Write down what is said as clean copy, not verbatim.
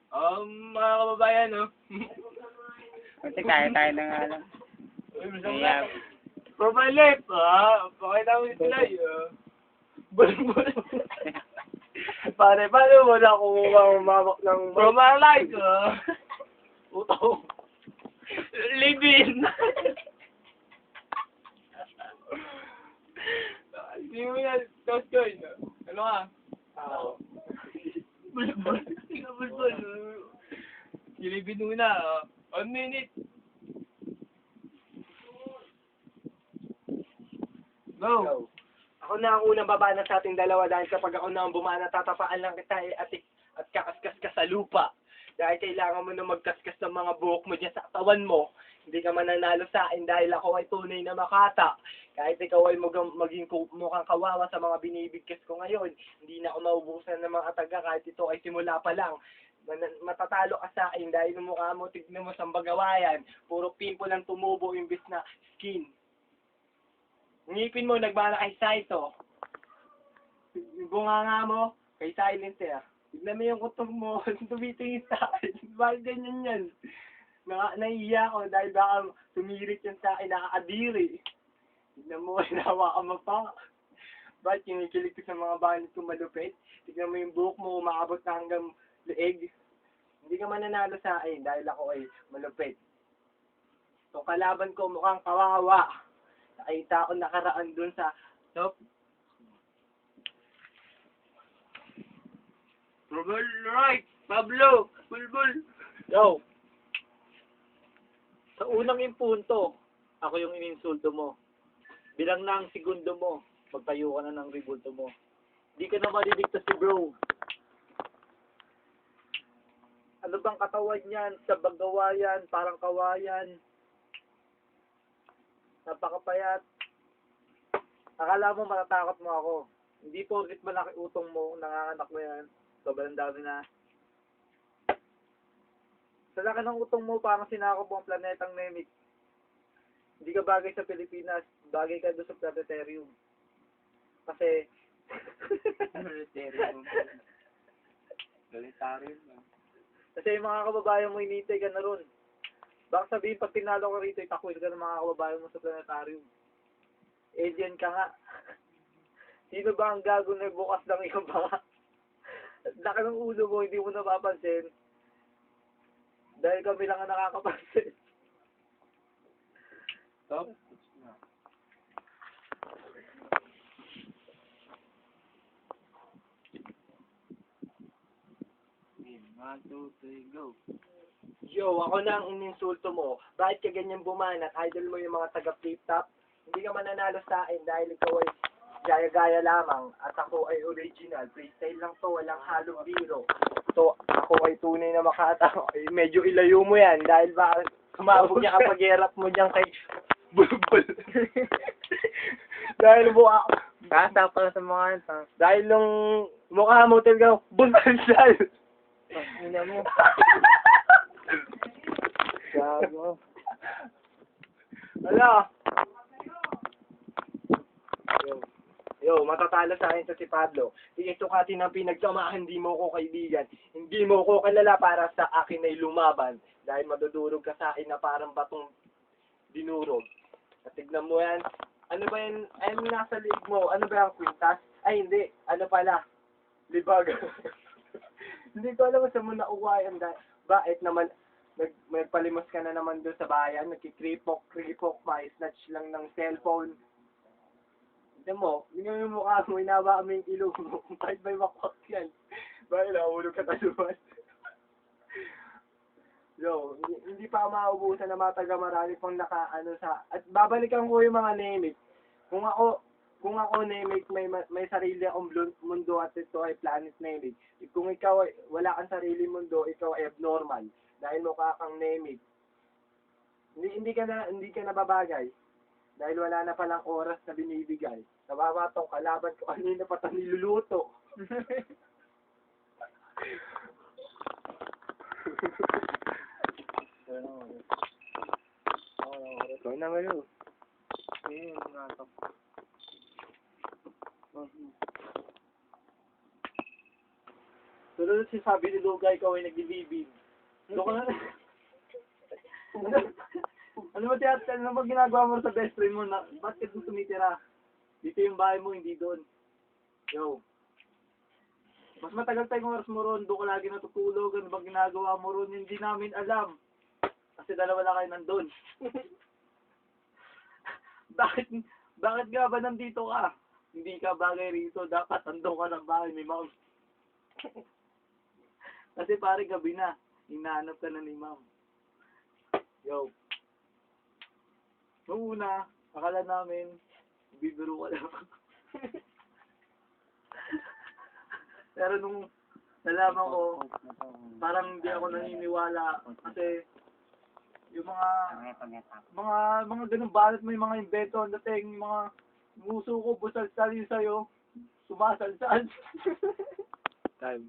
Mga kababayan, no? Kasi kaya tayo na nga lang. Kaya, Profile life, pakita mo sila, bulbul. Pare, paano mo na kung umamak ng... Profile life, Utong. Livin. Hindi mo yan, toast ko, ano ka? Bulbul. Bulbul. Silipin mo na, 1 minute. Go. Ako na ang unang babana sa ating dalawa dahil kapag ako na ang bumana, tatapaan lang kita at kakaskas ka sa lupa. Dahil kailangan mo na magkaskas ng mga buhok mo dyan sa katawan mo. Hindi ka mananalo sa akin dahil ako ay tunay na makata. Kahit ikaw ay maging mukhang kawawa sa mga binibigkas ko ngayon, hindi na ako maubusan ng mga taga kahit ito ay simula pa lang. Matatalo ka sa akin dahil yung mukha mo, tignan mo sa bagawayan. Puro pimple lang tumubo imbis na skin. Ngipin mo, nagmana kay Saito. Yung bunganga mo, kay Silencer. Tignan mo yung kutob mo, tumitingin sa akin. Bakit ganyan yan? Naiiya ko dahil baka tumirit yan sa akin, nakakadiri. Tignan mo, hinahawakan mo pa. Bakit kinikilig ko sa mga banit ko malupit? Tignan mo yung buhok mo, umaabot na hanggang leeg. Hindi ka mananalo sa akin dahil ako ay malupit. So, kalaban ko mukhang kawawa. Nakita ko nakaraan dun sa top. Bulbul right! Pablo! Bulbul! Yo! Sa unang impunto, ako yung ininsulto mo. Bilang na ang segundo mo, magtayo ka na ng ribulto mo. Di ka na maliligtas si bro. Ano bang katawan yan? Sa bagawayan, parang kawayan. Napakapayat. Akala mo matatakot mo ako. Hindi porket malaki utong mo, nanganganak mo yan. Sobrang dami na. Sa laki ng utong mo, parang sinakop mo ang planetang Namek. Hindi ka bagay sa Pilipinas, bagay ka doon sa planetarium. Kasi... Planetarium. Planetarium. Kasi yung mga kababayan mo, initay ka na ron. Baka sabihin, pag tinalo ka rito, itakwil ka ng mga kababayan mo sa planetarium. Alien ka nga. Sino ba ang gago na bukas ng iyong baka? Laki ng ulo mo, hindi mo napapansin. Dahil kami lang ang nakakapansin. Stop. 1, 2, 3, go. Yo, ako na ang ininsulto mo. Bakit ka ganyan bumanat? Idol mo yung mga taga-flip-top? Hindi ka mananalo sa akin dahil ikaw ay gaya-gaya lamang at ako ay original. Freestyle lang to, walang halong biro. So, ako ay tunay na makata. Medyo ilayo mo yan dahil ba sumabog niya kapag i-rap mo dyan kay Bulbul. Dahil mukha kasa pala sa mga ito. dahil nung mukha mo talaga buntansal. Hindi mo. Gago. Wala. Yo, matatalo sa akin sa si Pablo. Sige, sukatin ang pinagsamahan, hindi mo ko kaibigan. Hindi mo ko kilala para sa akin ay lumaban. Dahil madudurog ka sa akin na parang batong dinurog. At tignan mo yan. Ano ba yan? Ayun nasa liig mo. Ano ba yung kwintas? Ay, hindi. Ano pala? Libag. Hindi ko alam sa mo nauwa yan. Bakit naman? Nagpalimos ka na naman doon sa bayan. Nagkikripok, ma-snatch lang ng cellphone. Tignan mo, yung mukha mo, inawa kami yung ilong mo. Kahit may makwak yan. Bakit nahulog ka taluan? Yo, hindi pa ako maubusan na mga taga-marami pang naka-ano sa... At babalikan ko yung mga Namek. Kung ako Namek, may sarili akong mundo at ito ay planet Namek. Kung ikaw ay wala kang sarili mundo, ikaw ay abnormal. Dahil mukha kang Namek. Hindi ka na babagay. Dahil wala na palang oras na binibigay. Nawawa tong kalaban ko kanina pa ito niluluto. Ito na ngayon. Nga ito. Tulad si sabi ni Luga, ikaw ay naglilibig. Doon ka na. Ano ba ginagawa mo sa best friend mo? Ba't ka doon tumitira? Dito yung bahay mo, hindi doon. Yo. Mas matagal tayong oras mo ron, doon ka lagi natutulog, ano ba ginagawa mo ron, hindi namin alam. Kasi dalawa lang kayo nandun. bakit nga ba nandito ka? Hindi ka bagay rito, dapat andun ka ng bahay ni ma'am. Kasi pare gabi na, hinahanap ka na ni ma'am. Yo. Noong una, akala namin, bibiro ka lang. Pero nung nalaman ko, parang hindi ako naniniwala kasi yung mga ganun balat mo yung mga invento ang dating, mga muso ko, busalsal yun sa'yo, sumasalsal. Time.